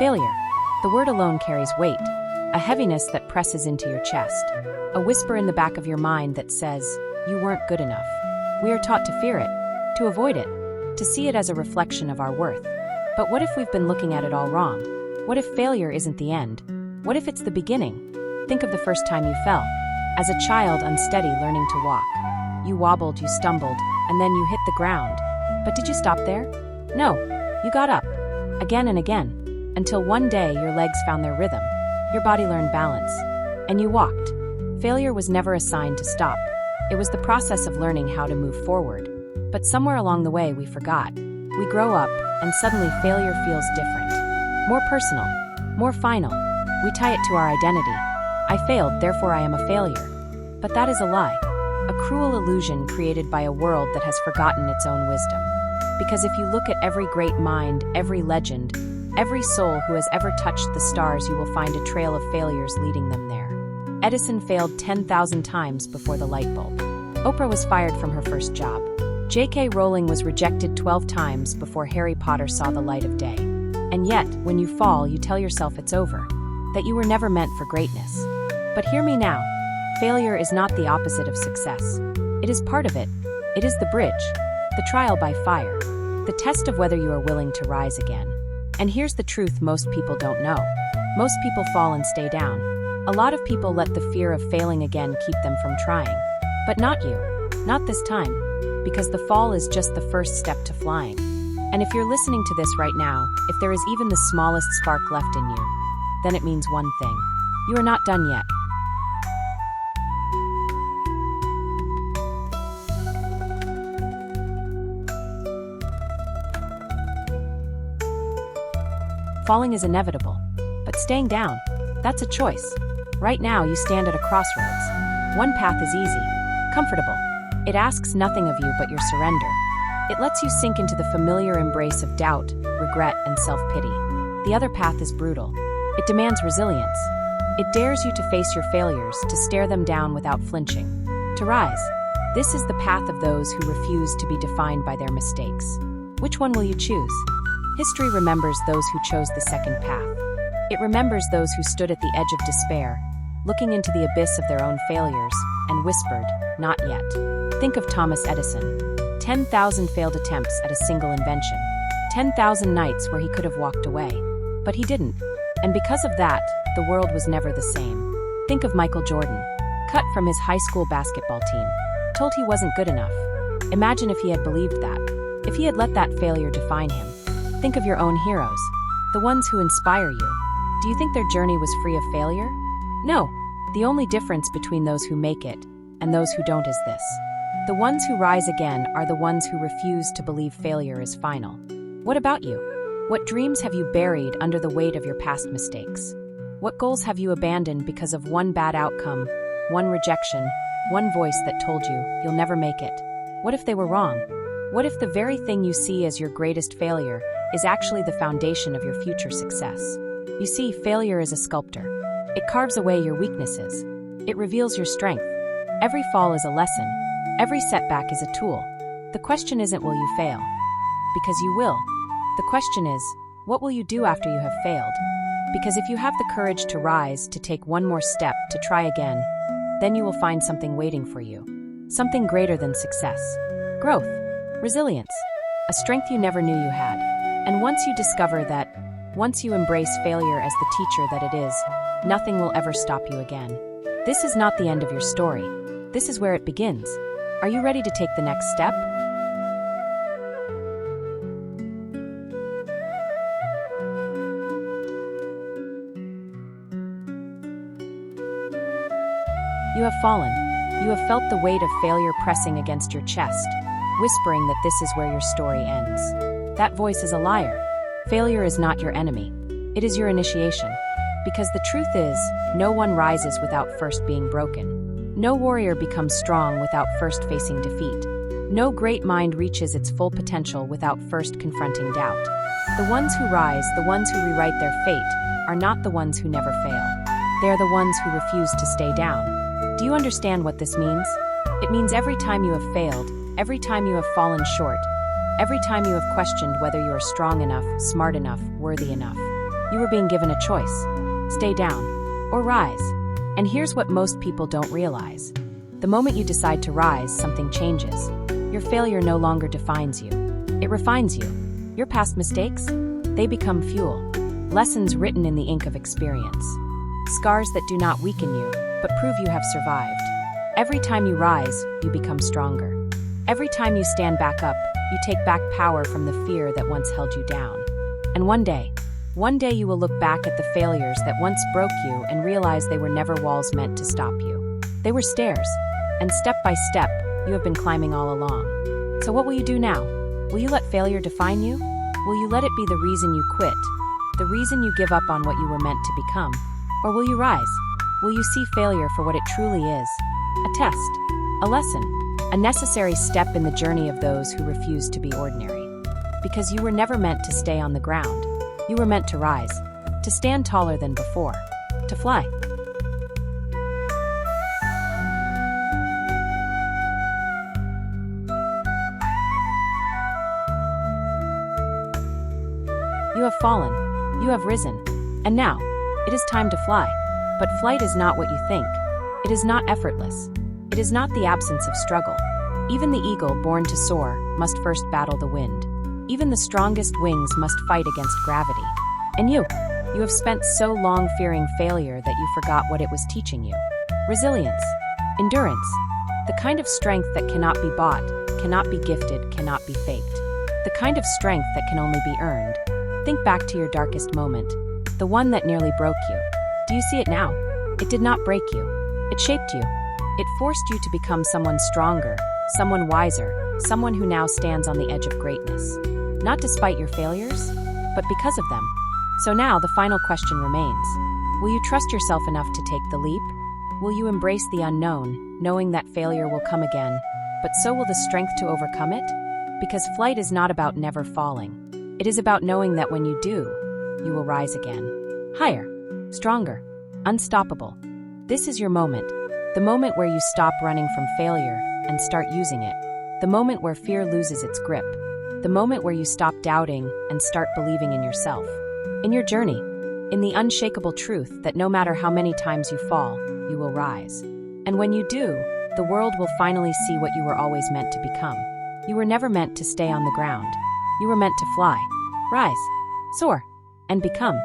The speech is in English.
Failure. The word alone carries weight, a heaviness that presses into your chest, a whisper in the back of your mind that says, you weren't good enough. We are taught to fear it, to avoid it, to see it as a reflection of our worth. But what if we've been looking at it all wrong? What if failure isn't the end? What if it's the beginning? Think of the first time you fell. As a child unsteady learning to walk. You wobbled, you stumbled, and then you hit the ground. But did you stop there? No, you got up. Again and again. Until one day your legs found their rhythm. Your body learned balance. And you walked. Failure was never a sign to stop. It was the process of learning how to move forward. But somewhere along the way we forgot. We grow up, and suddenly failure feels different. More personal. More final. We tie it to our identity. I failed, therefore I am a failure. But that is a lie. A cruel illusion created by a world that has forgotten its own wisdom. Because if you look at every great mind, every legend, every soul who has ever touched the stars, you will find a trail of failures leading them there. Edison failed 10,000 times before the light bulb. Oprah was fired from her first job. J.K. Rowling was rejected 12 times before Harry Potter saw the light of day. And yet, when you fall, you tell yourself it's over, that you were never meant for greatness. But hear me now. Failure is not the opposite of success. It is part of it. It is the bridge, the trial by fire, the test of whether you are willing to rise again. And here's the truth most people don't know. Most people fall and stay down. A lot of people let the fear of failing again keep them from trying. But not you. Not this time. Because the fall is just the first step to flying. And if you're listening to this right now, if there is even the smallest spark left in you, then it means one thing. You are not done yet. Falling is inevitable, but staying down, that's a choice. Right now, you stand at a crossroads. One path is easy, comfortable. It asks nothing of you but your surrender. It lets you sink into the familiar embrace of doubt, regret, and self-pity. The other path is brutal. It demands resilience. It dares you to face your failures, to stare them down without flinching, to rise. This is the path of those who refuse to be defined by their mistakes. Which one will you choose? History remembers those who chose the second path. It remembers those who stood at the edge of despair, looking into the abyss of their own failures, and whispered, not yet. Think of Thomas Edison. 10,000 failed attempts at a single invention. 10,000 nights where he could have walked away. But he didn't. And because of that, the world was never the same. Think of Michael Jordan. Cut from his high school basketball team. Told he wasn't good enough. Imagine if he had believed that. If he had let that failure define him. Think of your own heroes. The ones who inspire you. Do you think their journey was free of failure? No. The only difference between those who make it and those who don't is this. The ones who rise again are the ones who refuse to believe failure is final. What about you? What dreams have you buried under the weight of your past mistakes? What goals have you abandoned because of one bad outcome, one rejection, one voice that told you you'll never make it? What if they were wrong? What if the very thing you see as your greatest failure is actually the foundation of your future success? You see, failure is a sculptor. It carves away your weaknesses. It reveals your strength. Every fall is a lesson. Every setback is a tool. The question isn't will you fail? Because you will. The question is, what will you do after you have failed? Because if you have the courage to rise, to take one more step, to try again, then you will find something waiting for you. Something greater than success. Growth. Resilience. A strength you never knew you had. And once you discover that, once you embrace failure as the teacher that it is, nothing will ever stop you again. This is not the end of your story. This is where it begins. Are you ready to take the next step? You have fallen. You have felt the weight of failure pressing against your chest, whispering that this is where your story ends. That voice is a liar. Failure is not your enemy. It is your initiation. Because the truth is, no one rises without first being broken. No warrior becomes strong without first facing defeat. No great mind reaches its full potential without first confronting doubt. The ones who rise, the ones who rewrite their fate, are not the ones who never fail. They are the ones who refuse to stay down. Do you understand what this means? It means every time you have failed, every time you have fallen short, every time you have questioned whether you are strong enough, smart enough, worthy enough, You were being given a choice: stay down or rise. And here's what most people don't realize. The moment you decide to rise, something changes. Your failure no longer defines you. It refines you. Your past mistakes? They become fuel. Lessons written in the ink of experience. Scars that do not weaken you, but prove you have survived. Every time you rise, you become stronger. Every time you stand back up, you take back power from the fear that once held you down. And one day you will look back at the failures that once broke you and realize they were never walls meant to stop you. They were stairs, and step by step, you have been climbing all along. So what will you do now? Will you let failure define you? Will you let it be the reason you quit? The reason you give up on what you were meant to become? Or will you rise? Will you see failure for what it truly is? A test, a lesson, a necessary step in the journey of those who refuse to be ordinary. Because you were never meant to stay on the ground. You were meant to rise, to stand taller than before, to fly. You have fallen, you have risen, and now, it is time to fly. But flight is not what you think. It is not effortless. It is not the absence of struggle. Even the eagle born to soar must first battle the wind. Even the strongest wings must fight against gravity. And you have spent so long fearing failure that you forgot what it was teaching you. Resilience, endurance, the kind of strength that cannot be bought, cannot be gifted, cannot be faked. The kind of strength that can only be earned. Think back to your darkest moment, the one that nearly broke you. Do you see it now? It did not break you. It shaped you. It forced you to become someone stronger, someone wiser, someone who now stands on the edge of greatness. Not despite your failures, but because of them. So now the final question remains. Will you trust yourself enough to take the leap? Will you embrace the unknown, knowing that failure will come again, but so will the strength to overcome it? Because flight is not about never falling. It is about knowing that when you do, you will rise again. Higher, stronger, unstoppable. This is your moment. The moment where you stop running from failure and start using it. The moment where fear loses its grip. The moment where you stop doubting and start believing in yourself. In your journey, in the unshakable truth that no matter how many times you fall, you will rise. And when you do, the world will finally see what you were always meant to become. You were never meant to stay on the ground. You were meant to fly, rise, soar, and become.